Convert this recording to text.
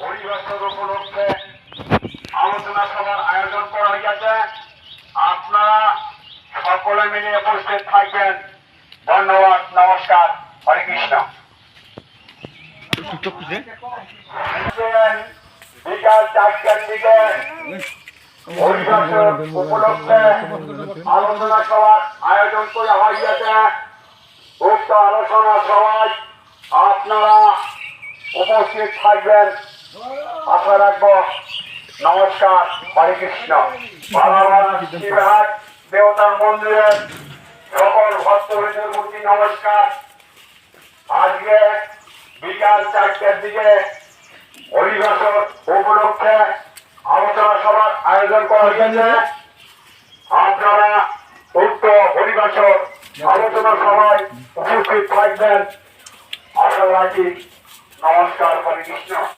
হরিবাসর উপলক্ষে আলোচনা সভার আয়োজন করা হয়েছে। আপনারা সকলে মিলে উপস্থিত থাকবেন। ধন্যবাদ, নমস্কার, হরে কৃষ্ণ। বিকাল 4টার দিকে হরিবাসর উপলক্ষে আলোচনা সভার আয়োজন করা হয়েছে। উক্ত আলোচনা সভায় আপনারা উপস্থিত থাকবেন আশা রাখবো। নমস্কার, হরে কৃষ্ণ। দেবতার মন্দিরের সকল ভক্তবৃন্দের প্রতি নমস্কার। আজকে বিকাল 4টার দিকে হরিবাসর উপলক্ষে আলোচনা সভার আয়োজন করা হয়েছে। আপনারা উক্ত হরিবাসর আলোচনা সভায় উপস্থিত থাকবেন আশা রাখি। নমস্কার, হরে কৃষ্ণ।